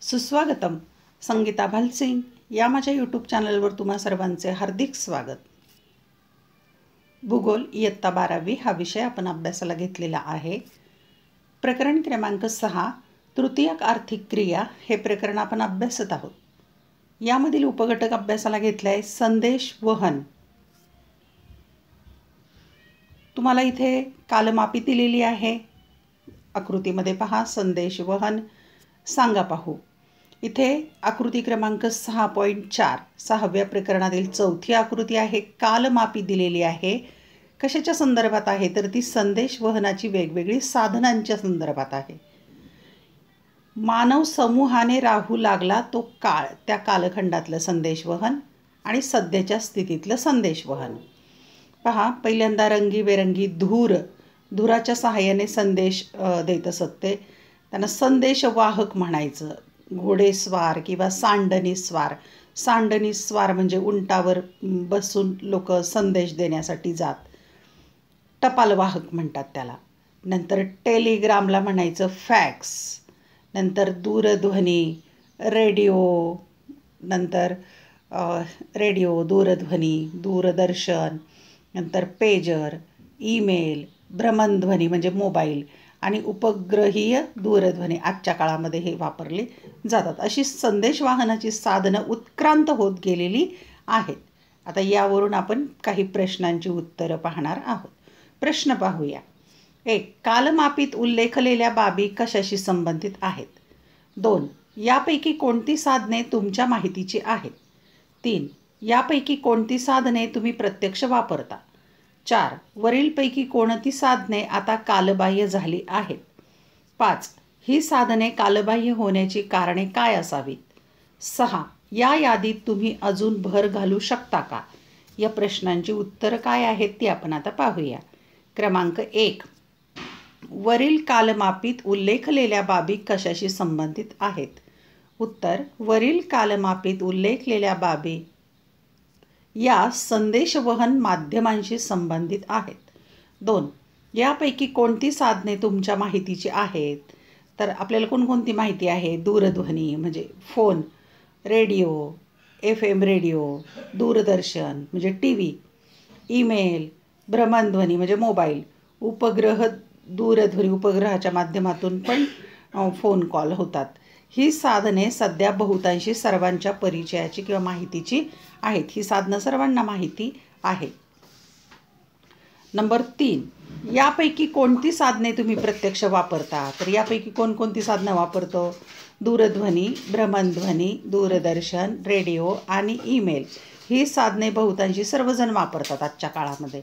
सुस्वागतम. संगीता भालसिंग या माझ्या यूट्यूब चॅनलवर तुम्हा सर्वांचे हार्दिक स्वागत. भूगोल इयत्ता 12वी हा विषय आपण अभ्यासाला घेतलेला आहे. प्रकरण क्रमांक 6 तृतीयक आर्थिक क्रिया हे प्रकरण आपण अभ्यासत आहोत. यामधील उपघटक अभ्यासाला घेतला आहे संदेश वहन. तुम्हाला इथे कालमापी दिलेली आहे. आकृतीमध्ये पहा संदेश वहन. सांगा पाहू. इथे आकृती क्रमांक 6.4 6व्या प्रकरणातील चौथी आकृती आहे. कालमापी दिलेली आहे. कशाच्या संदर्भात आहे तर ती संदेश वहनाची वेगवेगळी साधनांच्या संदर्भात आहे. मानव समूहाने राहू लागला तो काळ, त्या कालखंडातलं संदेश वहन आणि सध्याच्या स्थितीतलं संदेश वहन. पहा, पहिल्यांदा रंगीबेरंगी धुराच्या सहाय्याने संदेश देत असत. ते त्यांना संदेशवाहक म्हणायचं. घोडेस्वार किंवा सांडणी स्वार म्हणजे उंटावर बसून लोक संदेश देण्यासाठी जात. टपालवाहक म्हणतात त्याला. नंतर टेलिग्रामला म्हणायचं फॅक्स. नंतर दूरध्वनी, रेडिओ, दूरध्वनी, दूरदर्शन, नंतर पेजर, ईमेल, भ्रमणध्वनी म्हणजे मोबाईल आणि उपग्रहीय दूरध्वनी आजच्या काळामध्ये हे वापरले जातात. अशी संदेशवाहनाची साधनं उत्क्रांत होत गेलेली आहेत. आता यावरून आपण काही प्रश्नांची उत्तरं पाहणार आहोत. प्रश्न पाहूया. 1. कालमापीत उल्लेखलेल्या बाबी कशाशी संबंधित आहेत? 2. यापैकी कोणती साधने तुमच्या माहितीची आहेत? 3. यापैकी कोणती साधने तुम्ही प्रत्यक्ष वापरता? 4. वरीलपैकी कोणती साधने आता कालबाह्य झाली आहेत? 5. ही साधने कालबाह्य होण्याची कारणे काय असावीत? 6. या यादीत तुम्ही अजून भर घालू शकता का? या प्रश्नांची उत्तरं काय आहेत ती आपण आता पाहूया. क्रमांक 1. वरील कालमापीत उल्लेखलेल्या बाबी कशाशी संबंधित आहेत? उत्तर: वरील कालमापीत उल्लेखलेल्या बाबी या संदेशवहन माध्यमांशी संबंधित आहेत. 2. यापैकी कोणती साधने तुमच्या माहितीची आहेत? तर आपल्याला कोणकोणती माहिती आहे? दूरध्वनी म्हणजे फोन, रेडिओ, FM रेडिओ, दूरदर्शन म्हणजे TV, ईमेल, भ्रमणध्वनी म्हणजे मोबाईल, दूरध्वनी उपग्रहाच्या माध्यमातून पण फोन कॉल होतात. ही साधने सध्या बहुतांशी सर्वांच्या परिचयाची किंवा माहितीची आहेत. ही साधनं सर्वांना माहिती आहेत. नंबर 3. यापैकी कोणती साधने तुम्ही प्रत्यक्ष वापरता? तर यापैकी कोणकोणती साधनं वापरतो? दूरध्वनी, भ्रमणध्वनी, दूरदर्शन, रेडिओ आणि ईमेल ही साधने बहुतांशी सर्वजण वापरतात आजच्या काळामध्ये.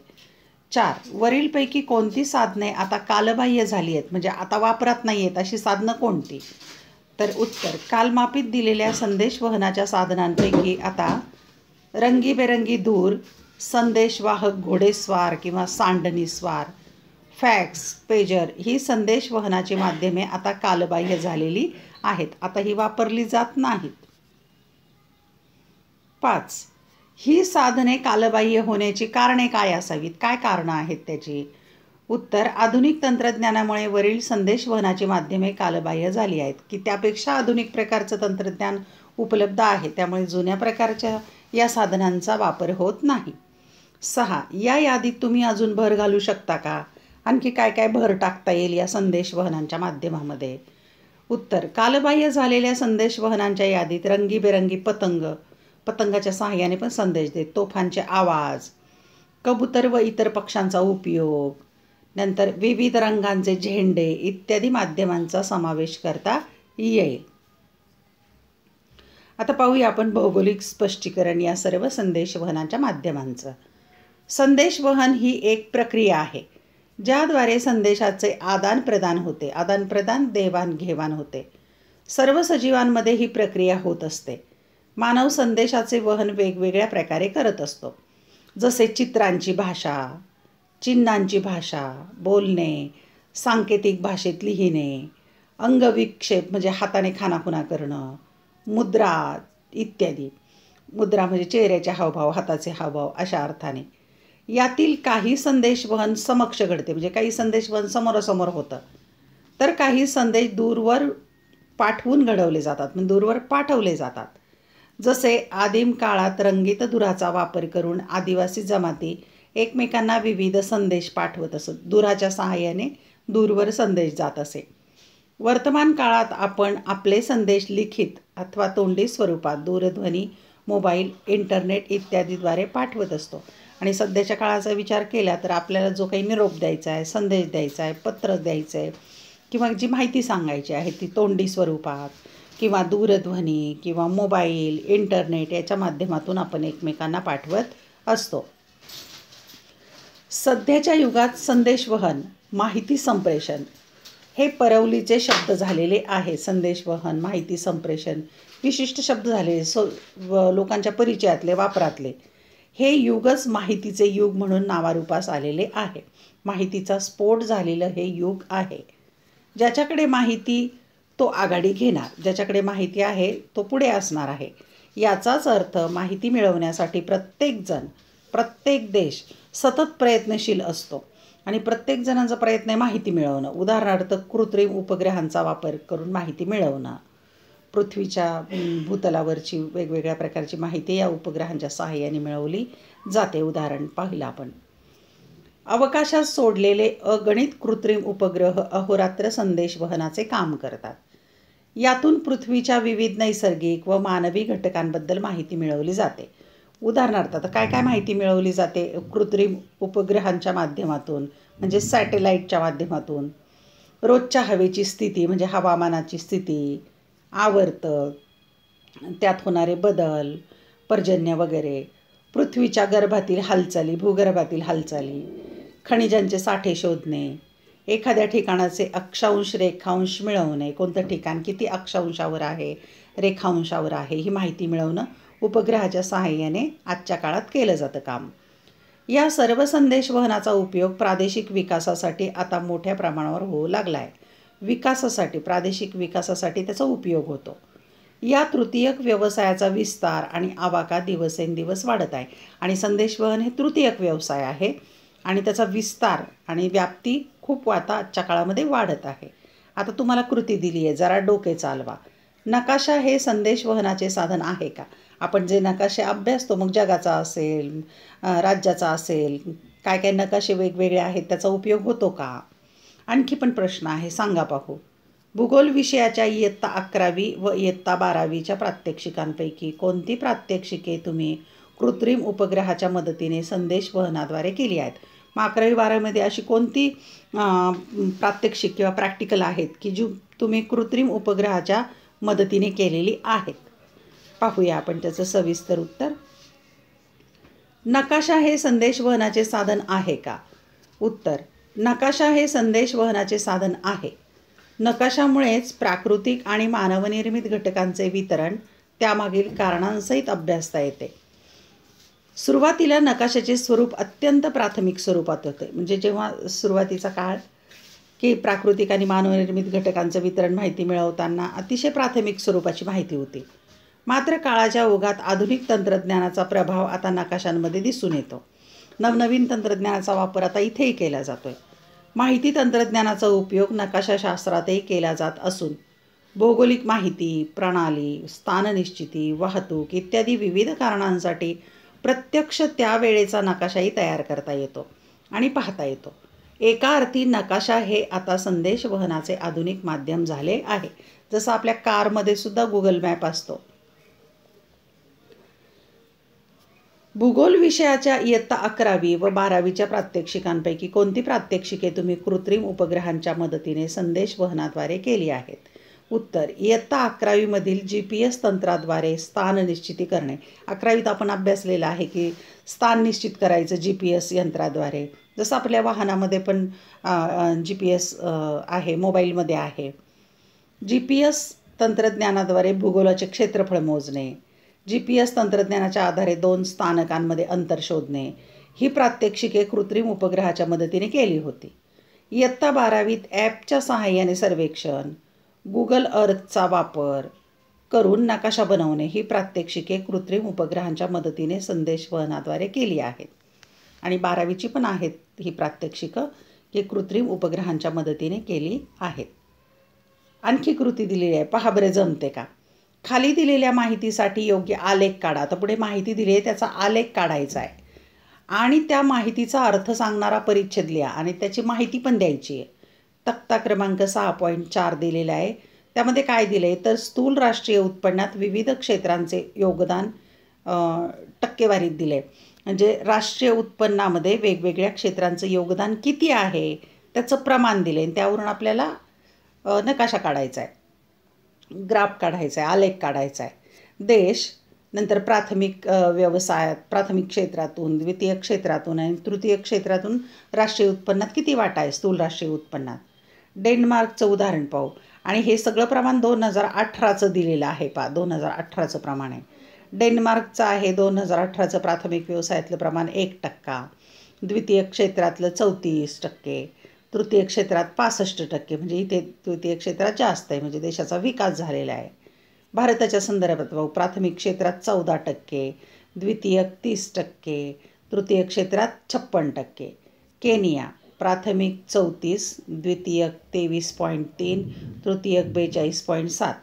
4. वरीलपैकी कोणती साधने आता कालबाह्य झाली आहेत म्हणजे आता वापरात नाही आहेत अशी साधनं कोणती? तर उत्तर: कालमापीत दिलेल्या संदेशवहनाच्या साधनांपैकी आता रंगीबेरंगी धूर, संदेशवाहक घोडेस्वार किंवा सांडणी स्वार, फॅक्स, पेजर ही संदेशवहनाची माध्यमे आता कालबाह्य झालेली आहेत. आता ही वापरली जात नाहीत. 5. ही साधने कालबाह्य होण्याची कारणे काय असावीत? काय कारणं आहेत त्याची? उत्तर: आधुनिक तंत्रज्ञानामुळे वरील संदेशवहनाची माध्यमे कालबाह्य झाली आहेत. की त्यापेक्षा आधुनिक प्रकारचं तंत्रज्ञान उपलब्ध आहे, त्यामुळे जुन्या प्रकारच्या या साधनांचा वापर होत नाही. 6. या यादीत तुम्ही अजून भर घालू शकता का? आणखी काय काय भर टाकता येईल या संदेशवहनांच्या माध्यमामध्ये? उत्तर: कालबाह्य झालेल्या संदेशवहनांच्या यादीत रंगीबेरंगी पतंगाच्या सहाय्याने पण संदेश देत, तोफांचे आवाज, कबूतर व इतर पक्ष्यांचा उपयोग, नंतर विविध रंगांचे झेंडे इत्यादी माध्यमांचा समावेश करता येईल. आता पाहूया आपण भौगोलिक स्पष्टीकरण या सर्व संदेशवहनाच्या माध्यमांचं. संदेशवहन ही एक प्रक्रिया आहे ज्याद्वारे संदेशाचे आदानप्रदान देवाणघेवाण होते. सर्व सजीवांमध्ये ही प्रक्रिया होत असते. मानव संदेशाचे वहन वेगवेगळ्या प्रकारे करत असतो. जसे चित्रांची भाषा, चिन्हांची भाषा, बोलणे, सांकेतिक भाषेत लिहिणे, अंगविक्षेप म्हणजे हाताने खानाखुणा करणं, मुद्रा इत्यादी. मुद्रा म्हणजे चेहऱ्याचे हावभाव, हाताचे हावभाव अशा अर्थाने. यातील काही संदेशवहन समक्ष घडते म्हणजे काही संदेशवहन समोरासमोर होतं, तर काही संदेश दूरवर पाठवून घडवले जातात, म्हणजे दूरवर पाठवले जातात. जसे आदिम काळात रंगीत दुराचा वापर करून आदिवासी जमाती एकमेकांना विविध संदेश पाठवत असत. दुराच्या सहाय्याने दूरवर संदेश जात असे. वर्तमान काळात आपण आपले संदेश लिखित अथवा तोंडी स्वरूपात दूरध्वनी, मोबाईल, इंटरनेट इत्यादीद्वारे पाठवत असतो. आणि सध्याच्या काळाचा विचार केला तर आपल्याला जो काही निरोप द्यायचा आहे, संदेश द्यायचा आहे, पत्र द्यायचं आहे किंवा जी माहिती सांगायची आहे ती तोंडी स्वरूपात किंवा दूरध्वनी किंवा मोबाईल, इंटरनेट याच्या माध्यमातून आपण एकमेकांना पाठवत असतो. सध्याच्या युगात संदेशवहन, माहिती संप्रेषण हे परवलीचे शब्द झालेले आहे. संदेशवहन, माहिती संप्रेषण विशिष्ट शब्द झाले, लोकांच्या परिचयातले, वापरातले. हे युगच माहितीचे युग म्हणून नावारूपास आलेले आहे. माहितीचा स्फोट झालेलं हे युग आहे. ज्याच्याकडे माहिती तो आघाडी घेणार, ज्याच्याकडे माहिती आहे तो पुढे असणार आहे. याचाच अर्थ माहिती मिळवण्यासाठी प्रत्येकजण, प्रत्येक देश सतत प्रयत्नशील असतो आणि प्रत्येक जणांचा प्रयत्न आहे माहिती मिळवणं. उदाहरणार्थ कृत्रिम उपग्रहांचा वापर करून माहिती मिळवणं. पृथ्वीच्या भूतलावरची वेगवेगळ्या प्रकारची माहिती या उपग्रहांच्या सहाय्याने मिळवली जाते. उदाहरण पाहिलं आपण. अवकाशात सोडलेले अगणित कृत्रिम उपग्रह अहोरात्र संदेशवहनाचे काम करतात. यातून पृथ्वीच्या विविध नैसर्गिक व मानवी घटकांबद्दल माहिती मिळवली जाते. उदाहरणार्थ आता काय काय माहिती मिळवली जाते कृत्रिम उपग्रहांच्या माध्यमातून, म्हणजे सॅटेलाईटच्या माध्यमातून. रोजच्या हवेची स्थिती म्हणजे हवामानाची स्थिती, आवर्तक, त्यात होणारे बदल, पर्जन्य वगैरे, पृथ्वीच्या गर्भातील हालचाली, भूगर्भातील हालचाली, खनिजांचे साठे शोधणे, एखाद्या ठिकाणाचे अक्षांश रेखांश मिळवणे, कोणतं ठिकाण किती अक्षांशावर आहे, रेखांशावर आहे, ही माहिती मिळवणं उपग्रहाच्या सहाय्याने आजच्या काळात केलं जातं काम. या सर्व संदेशवहनाचा उपयोग प्रादेशिक विकासासाठी आता मोठ्या प्रमाणावर होऊ लागला आहे. विकासासाठी, प्रादेशिक विकासासाठी त्याचा उपयोग होतो. या तृतीयक व्यवसायाचा विस्तार आणि आवाका दिवसेंदिवस वाढत आहे. आणि संदेशवहन हे तृतीयक व्यवसाय आहे आणि त्याचा विस्तार आणि व्याप्ती खूप आता आजच्या काळामध्ये वाढत आहे. आता तुम्हाला कृती दिली आहे, जरा डोके चालवा. नकाशा हे संदेशवहनाचे साधन आहे का? आपण जे नकाशे अभ्यासतो, मग जगाचा असेल, राज्याचा असेल, काय काय नकाशे वेगवेगळे आहेत, त्याचा उपयोग होतो का? आणखी पण प्रश्न आहे, सांगा पाहू. भूगोल विषयाच्या इयत्ता 11वी व इयत्ता 12वीच्या प्रात्यक्षिकांपैकी कोणती प्रात्यक्षिके तुम्ही कृत्रिम उपग्रहाच्या मदतीने संदेशवहनाद्वारे केली आहेत? मग 11वी 12वीमध्ये अशी कोणती प्रात्यक्षिक किंवा प्रॅक्टिकल आहेत की जी तुम्ही कृत्रिम उपग्रहाच्या मदतीने केलेली आहेत? पाहूया आपण त्याचं सविस्तर उत्तर. नकाशा हे संदेशवहनाचे साधन आहे का? उत्तर: नकाशा हे संदेशवहनाचे साधन आहे. नकाशामुळेच प्राकृतिक आणि मानवनिर्मित घटकांचे वितरण, त्यामागील कारणांसहित अभ्यासता येते. सुरुवातीला नकाशाचे स्वरूप अत्यंत प्राथमिक स्वरूपात होते. म्हणजे जेव्हा सुरुवातीचा काळ की प्राकृतिक आणि मानवनिर्मित घटकांचं वितरण माहिती मिळवताना अतिशय प्राथमिक स्वरूपाची माहिती होती. मात्र काळाच्या ओघात आधुनिक तंत्रज्ञानाचा प्रभाव आता नकाशांमध्ये दिसून येतो. नवनवीन तंत्रज्ञानाचा वापर आता इथेही केला जातो आहे. माहिती तंत्रज्ञानाचा उपयोग नकाशाशास्त्रातही केला जात असून भौगोलिक माहिती, प्रणाली, स्थाननिश्चिती, वाहतूक इत्यादी विविध कारणांसाठी प्रत्यक्ष त्यावेळेचा नकाशाही तयार करता येतो आणि पाहता येतो. एका अर्थी नकाशा हे आता संदेशवहनाचे आधुनिक माध्यम झाले आहे. जसं आपल्या कारमध्ये सुद्धा गुगल मॅप असतो. भूगोल विषयाच्या इयत्ता 11वी व 12वीच्या प्रात्यक्षिकांपैकी कोणती प्रात्यक्षिके तुम्ही कृत्रिम उपग्रहांच्या मदतीने संदेशवहनाद्वारे केली आहेत? उत्तर: इयत्ता 11वीमधील GPS तंत्राद्वारे स्थान निश्चिती करणे. 11वीत आपण अभ्यासलेलं आहे की स्थान निश्चित करायचं GPS यंत्राद्वारे. जसं आपल्या वाहनामध्ये पण GPS आहे, मोबाईलमध्ये आहे. GPS तंत्रज्ञानाद्वारे भूगोलाचे क्षेत्रफळ मोजणे, GPS तंत्रज्ञानाच्या आधारे 2 स्थानकांमध्ये अंतर शोधणे, ही प्रात्यक्षिके कृत्रिम उपग्रहाच्या मदतीने केली होती. इयत्ता 12वीत ॲपच्या सहाय्याने सर्वेक्षण, गुगल अर्थचा वापर करून नकाशा बनवणे, ही प्रात्यक्षिके कृत्रिम उपग्रहांच्या मदतीने संदेशवहनाद्वारे केली आहेत. आणि 12वीची पण आहेत ही प्रात्यक्षिकं की कृत्रिम उपग्रहांच्या मदतीने केली आहेत. आणखी कृती दिलेली आहे, पहा बरे जमते का. खाली दिलेल्या माहितीसाठी योग्य आलेख काढा. आता पुढे माहिती दिली आहे त्याचा आलेख काढायचा आहे आणि त्या माहितीचा अर्थ सांगणारा परिच्छेद लिहा आणि त्याची माहिती पण द्यायची आहे. तक्ता क्रमांक 6.4 दिलेला आहे. त्यामध्ये काय दिलं आहे तर स्थूल राष्ट्रीय उत्पन्नात विविध क्षेत्रांचे योगदान टक्केवारीत दिले. म्हणजे राष्ट्रीय उत्पन्नामध्ये वेगवेगळ्या क्षेत्रांचं योगदान किती आहे त्याचं प्रमाण दिले आणि त्यावरून आपल्याला नकाशा काढायचा आहे, ग्राफ काढायचा आहे, आलेख काढायचा आहे. देश, नंतर प्राथमिक व्यवसायात, प्राथमिक क्षेत्रातून, द्वितीय क्षेत्रातून आणि तृतीय क्षेत्रातून राष्ट्रीय उत्पन्नात किती वाटा आहे स्थूल राष्ट्रीय उत्पन्नात. डेन्मार्कचं उदाहरण पाहू आणि हे सगळं प्रमाण 2018चं दिलेलं आहे. 2018चं प्रमाण आहे. डेन्मार्कचं आहे 2018चं प्राथमिक व्यवसायातलं प्रमाण 1%, द्वितीय क्षेत्रातलं 34%, तृतीय क्षेत्रात 65%. म्हणजे इथे तृतीय क्षेत्रात जास्त आहे, म्हणजे देशाचा विकास झालेला आहे. भारताच्या संदर्भात पाहू, प्राथमिक क्षेत्रात 14%, द्वितीयक 30%, तृतीय क्षेत्रात 56%. केनिया प्राथमिक 34, द्वितीयक 23.3, तृतीयक 42.7.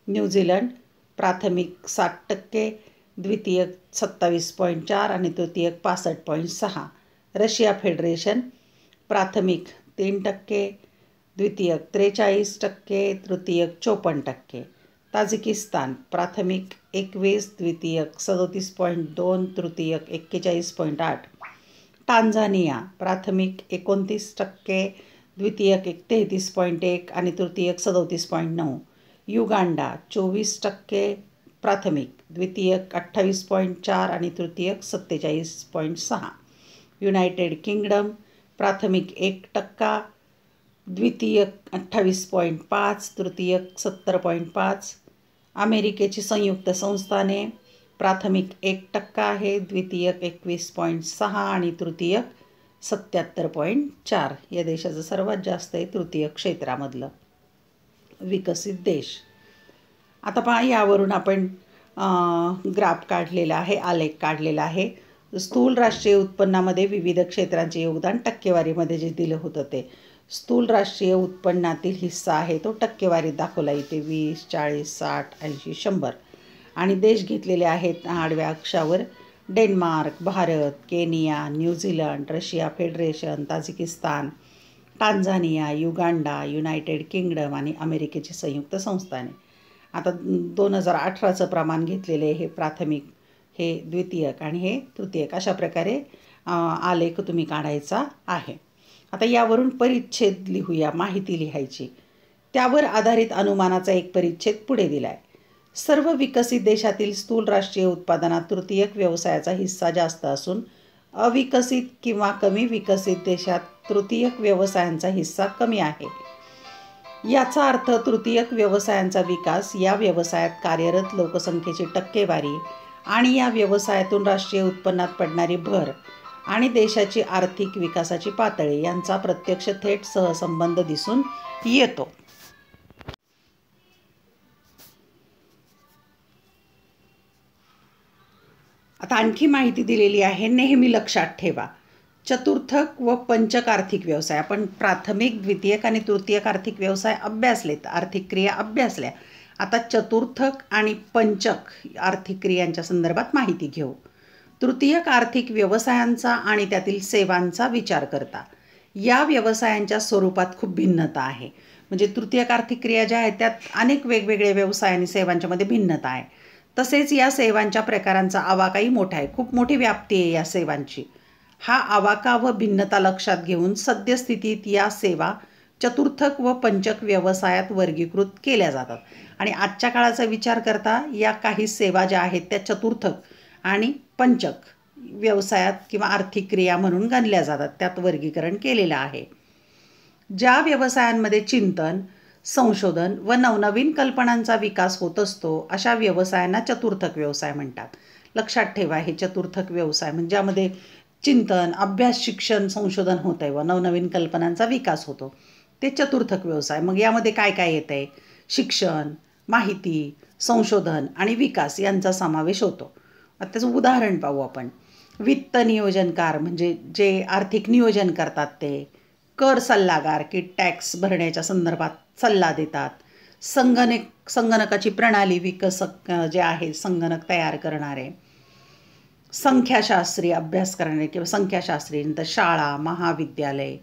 न्यूझीलंड प्राथमिक 60%, द्वितीयक 27.4 आणि तृतीयक 65.6. रशिया फेडरेशन प्राथमिक 3%, द्वितीयक 43%, तृतीयक 54%. ताजिकिस्तान प्राथमिक 21, द्वितीयक 37.2, तृतीयक 41.8. टांझानिया प्राथमिक 29%, द्वितीयक 33.1 आणि तृतीयक 37.9. युगांडा 24% प्राथमिक, द्वितीयक 28.4 आणि तृतीयक 47.6. युनायटेड किंगडम प्राथमिक 1%, द्वितीयक 28.5, तृतीयक 70.5. अमेरिकेची संयुक्त संस्थाने प्राथमिक 1% आहे, द्वितीयक 21.6 आणि तृतीयक 77.4. या देशाचं सर्वात जास्त आहे तृतीय क्षेत्रामधलं विकसित देश. आता पहा, यावरून आपण ग्राफ काढलेला आहे, आलेख काढलेला आहे. स्थूल राष्ट्रीय उत्पन्नामध्ये विविध क्षेत्रांचे योगदान टक्केवारीमध्ये जे दिलं होतं ते स्थूल राष्ट्रीय उत्पन्नातील हिस्सा आहे तो टक्केवारीत दाखवला. इथे 20, 40, 60, 80, 100 आणि देश घेतलेले आहेत आडव्या अक्षावर. Denmark, Bharat, Kenya, New Zealand, Russia federation, Tajikistan, Tanzania, Uganda, United kingdom आणि अमेरिकेची संयुक्त संस्थाने. आता 2018चं प्रमाण घेतलेले हे प्राथमिक, हे द्वितीयक आणि हे तृतीयक. अशा प्रकारे आलेख तुम्ही काढायचा आहे. आता यावरून परिच्छेद लिहूया, माहिती लिहायची. त्यावर आधारित अनुमानाचा एक परिच्छेद पुढे दिला आहे. सर्व विकसित देशातील स्थूल राष्ट्रीय उत्पादनात तृतीयक व्यवसायाचा हिस्सा जास्त असून अविकसित किंवा कमी विकसित देशात तृतीयक व्यवसायांचा हिस्सा कमी आहे. याचा अर्थ तृतीयक व्यवसायांचा विकास, या व्यवसायात कार्यरत लोकसंख्येची टक्केवारी आणि या व्यवसायातून राष्ट्रीय उत्पन्नात पडणारी भर आणि देशाची आर्थिक विकासाची पातळी यांचा प्रत्यक्ष थेट सहसंबंध दिसून येतो. आता आणखी माहिती दिलेली आहे, नेहमी लक्षात ठेवा. चतुर्थक व पंचक आर्थिक व्यवसाय, आपण प्राथमिक, द्वितीयक आणि तृतीयक आर्थिक व्यवसाय अभ्यासलेत, आर्थिक क्रिया अभ्यासल्या. आता चतुर्थक आणि पंचक आर्थिक क्रियांच्या संदर्भात माहिती घेऊ. तृतीयक आर्थिक व्यवसायांचा आणि त्यातील सेवांचा विचार करता या व्यवसायांच्या स्वरूपात खूप भिन्नता आहे. म्हणजे तृतीयक आर्थिक क्रिया ज्या आहेत त्यात अनेक वेगवेगळे व्यवसाय आणि सेवांच्या मध्ये भिन्नता आहे. तसेच या सेवांच्या प्रकारांचा आवाकाही मोठा आहे, खूप मोठी व्याप्ती आहे या सेवांची. हा आवाका व भिन्नता लक्षात घेऊन सद्यस्थितीत या सेवा चतुर्थक व पंचक व्यवसायात वर्गीकृत केल्या जातात. आणि आजच्या काळाचा विचार करता या काही सेवा ज्या आहेत त्या चतुर्थक आणि पंचक व्यवसायात किंवा आर्थिक क्रिया म्हणून गणल्या जातात, त्यात वर्गीकरण केलेलं आहे. ज्या व्यवसायांमध्ये चिंतन, संशोधन व नवनवीन कल्पनांचा विकास होत असतो अशा व्यवसायांना चतुर्थक व्यवसाय म्हणतात. लक्षात ठेवा, हे चतुर्थक व्यवसाय म्हणजे ज्यामध्ये चिंतन, अभ्यास, शिक्षण, संशोधन होत आहे व नवनवीन कल्पनांचा विकास होतो ते चतुर्थक व्यवसाय. मग यामध्ये काय काय येत आहे? शिक्षण, माहिती, संशोधन आणि विकास यांचा समावेश होतो. आता त्याचं उदाहरण पाहू आपण. वित्त नियोजनकार म्हणजे जे आर्थिक नियोजन करतात ते. कर सल्लागार की टॅक्स भरण्याच्या संदर्भात सल्ला देतात. संगणकाची प्रणाली विकसक जे आहे संगणक तयार करणारे, संख्याशास्त्री अभ्यास करणारे किंवा संख्याशास्त्री, नंतर शाळा, महाविद्यालय,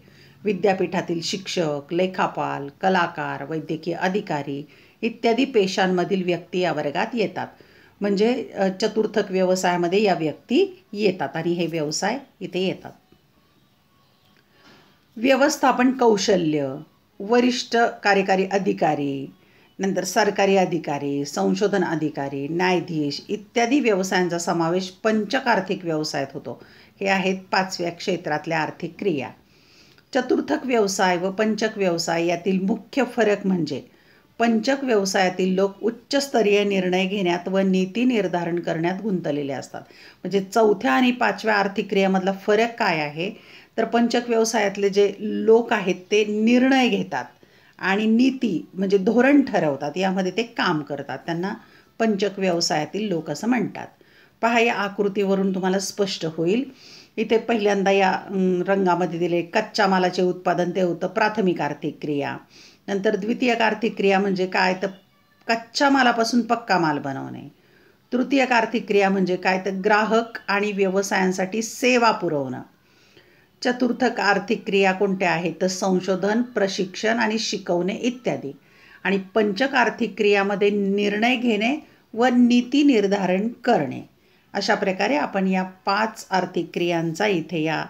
विद्यापीठातील शिक्षक, लेखापाल, कलाकार, वैद्यकीय अधिकारी इत्यादी पेशांमधील व्यक्ती या वर्गात येतात. म्हणजे चतुर्थक व्यवसायामध्ये या व्यक्ती येतात आणि हे व्यवसाय इथे येतात. व्यवस्थापन कौशल्य, वरिष्ठ कार्यकारी अधिकारी, नंतर सरकारी अधिकारी, संशोधन अधिकारी, न्यायाधीश इत्यादी व्यवसायांचा समावेश पंचक आर्थिक व्यवसायात होतो. हे आहेत 5व्या क्षेत्रातल्या आर्थिक क्रिया. चतुर्थक व्यवसाय व पंचक व्यवसाय यातील मुख्य फरक म्हणजे पंचक व्यवसायातील लोक उच्चस्तरीय निर्णय घेण्यात व नीती निर्धारण करण्यात गुंतलेले असतात. म्हणजे 4थ्या आणि 5व्या आर्थिक क्रियामधला फरक काय आहे तर पंचक व्यवसायातले जे लोक आहेत ते निर्णय घेतात आणि नीती म्हणजे धोरण ठरवतात, यामध्ये ते काम करतात. त्यांना पंचक व्यवसायातील लोक असं म्हणतात. पहा, या आकृतीवरून तुम्हाला स्पष्ट होईल. इथे पहिल्यांदा या रंगामध्ये दिले कच्च्या मालाचे उत्पादन, ते होतं प्राथमिक आर्थिक क्रिया. नंतर द्वितीयक आर्थिक क्रिया म्हणजे काय तर कच्च्या मालापासून पक्का माल बनवणे. तृतीयक आर्थिक क्रिया म्हणजे काय तर ग्राहक आणि व्यवसायांसाठी सेवा पुरवणं. चतुर्थक आर्थिक क्रिया कोणत्या आहेत तर संशोधन, प्रशिक्षण आणि शिकवणे इत्यादी. आणि पंचक आर्थिक क्रियामध्ये निर्णय घेणे व नीती निर्धारण करणे. अशा प्रकारे आपण या 5 आर्थिक क्रियांचा इथे या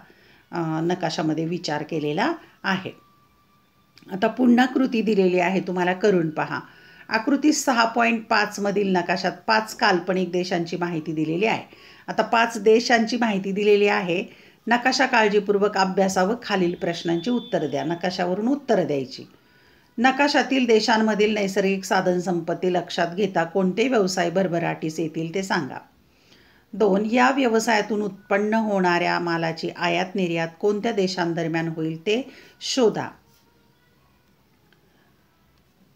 नकाशामध्ये विचार केलेला आहे. आता पुन्हा कृती दिलेली आहे, तुम्हाला करून पहा. आकृती 6.5 मधील नकाशात 5 काल्पनिक देशांची माहिती दिलेली आहे. आता 5 देशांची माहिती दिलेली आहे. नकाशा काळजीपूर्वक अभ्यासा व खालील प्रश्नांची उत्तर द्या. नकाशावरून उत्तर द्यायची. नकाशातील देशांमधील नैसर्गिक साधनसंपत्ती लक्षात घेता कोणते व्यवसाय भरभराटीस येतील ते सांगा. 2. या व्यवसायातून उत्पन्न होणाऱ्या मालाची आयात निर्यात कोणत्या देशांदरम्यान होईल ते शोधा.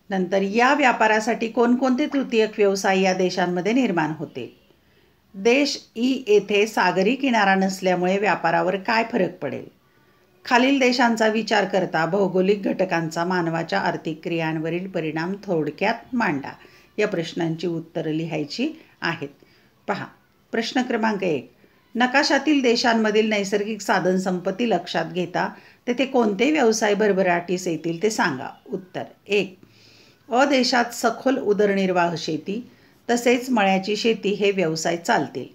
नंतर या व्यापारासाठी कोणकोणते तृतीयक व्यवसाय या देशांमध्ये निर्माण होते. देश ई येथे सागरी किनारा नसल्यामुळे व्यापारावर काय फरक पडेल. खालील देशांचा विचार करता भौगोलिक घटकांचा मानवाच्या आर्थिक क्रियांवरील परिणाम थोडक्यात मांडा. या प्रश्नांची उत्तरं लिहायची आहेत. पहा, प्रश्न क्रमांक 1. नकाशातील देशांमधील नैसर्गिक साधनसंपत्ती लक्षात घेता तेथे कोणते व्यवसाय भरभराटीस येतील ते सांगा. उत्तर 1. अ देशात सखोल उदरनिर्वाह शेती तसेच मळ्याची शेती हे व्यवसाय चालतील.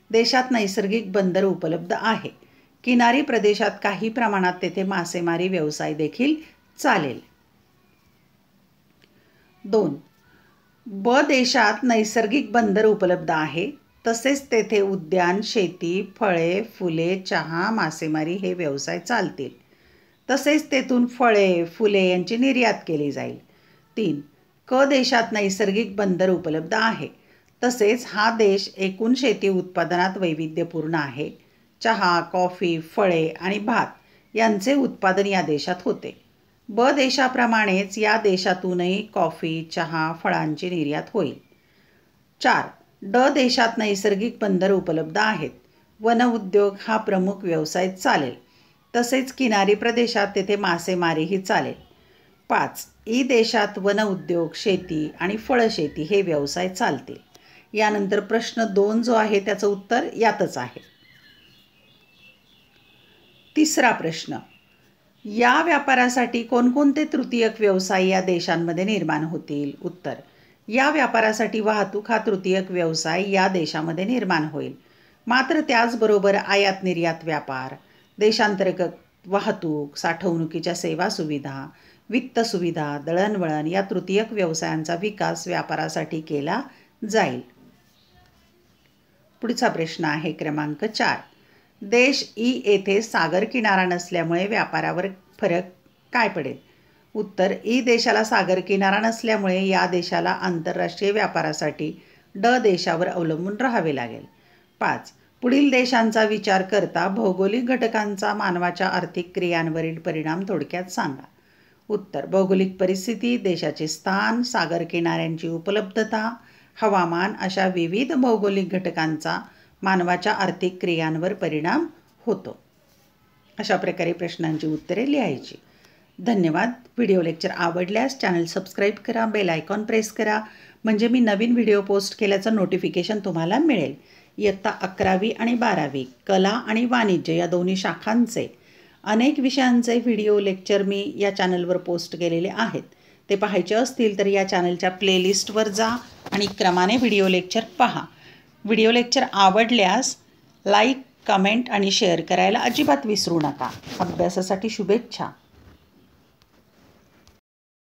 देशात नैसर्गिक बंदर उपलब्ध आहे. किनारी प्रदेशात काही प्रमाणात तेथे मासेमारी व्यवसाय देखील चालेल. 2. ब देशात नैसर्गिक बंदर उपलब्ध आहे तसेच तेथे उद्यान, शेती, फळे, फुले, चहा, मासेमारी हे व्यवसाय चालतील. तसेच तेथून फळे, फुले यांची निर्यात केली जाईल. 3. क देशात नैसर्गिक बंदर उपलब्ध आहे तसेच हा देश एकूण शेती उत्पादनात वैविध्यपूर्ण आहे. चहा, कॉफी, फळे आणि भात यांचे उत्पादन या देशात होते. ब देशाप्रमाणेच या देशातूनही कॉफी, चहा, फळांची निर्यात होईल. 4. ड देशात नैसर्गिक बंदर उपलब्ध आहेत. वनउद्योग हा प्रमुख व्यवसाय चालेल. तसेच किनारी प्रदेशात तेथे मासेमारीही चालेल. 5. ई देशात वनउद्योग, शेती आणि फळशेती हे व्यवसाय चालतील. यानंतर प्रश्न 2 जो आहे त्याचं उत्तर यातच आहे. तिसरा प्रश्न. या व्यापारासाठी कोणकोणते तृतीयक व्यवसाय या देशांमध्ये निर्माण होतील. उत्तर. या व्यापारासाठी वाहतूक हा तृतीयक व्यवसाय या देशामध्ये निर्माण होईल. मात्र त्याचबरोबर आयात निर्यात व्यापार, देशांतर्गत वाहतूक, साठवणुकीच्या सेवा सुविधा, वित्त सुविधा, दळणवळण या तृतीयक व्यवसायांचा विकास व्यापारासाठी केला जाईल. पुढचा प्रश्न आहे क्रमांक 4. देश ई येथे सागर किनारा नसल्यामुळे व्यापारावर फरक काय पडेल. उत्तर. ई देशाला सागर किनारा नसल्यामुळे या देशाला आंतरराष्ट्रीय व्यापारासाठी ड देशावर अवलंबून राहावे लागेल. 5. पुढील देशांचा विचार करता भौगोलिक घटकांचा मानवाच्या आर्थिक क्रियांवरील परिणाम थोडक्यात सांगा. उत्तर. भौगोलिक परिस्थिती, देशाचे स्थान, सागर किनाऱ्यांची उपलब्धता, हवामान अशा विविध भौगोलिक घटकांचा मानवाच्या आर्थिक क्रियांवर परिणाम होतो. अशा प्रकारे प्रश्नांची उत्तरे लिहायची. धन्यवाद. व्हिडिओ लेक्चर आवडल्यास चॅनल सबस्क्राईब करा, बेल आयकॉन प्रेस करा, म्हणजे मी नवीन व्हिडिओ पोस्ट केल्याचं नोटिफिकेशन तुम्हाला मिळेल. इयत्ता 11वी आणि 12वी कला आणि वाणिज्य या दोन्ही शाखांचे अनेक विषयांचे व्हिडिओ लेक्चर मी या चॅनलवर पोस्ट केलेले आहेत. ते पाहायचे असतील तर या चॅनलच्या प्लेलिस्टवर जा आणि क्रमाने व्हिडिओ लेक्चर पहा. व्हिडिओ लेक्चर आवडल्यास लाईक, कमेंट आणि शेअर करायला अजिबात विसरू नका. अभ्यासासाठी शुभेच्छा.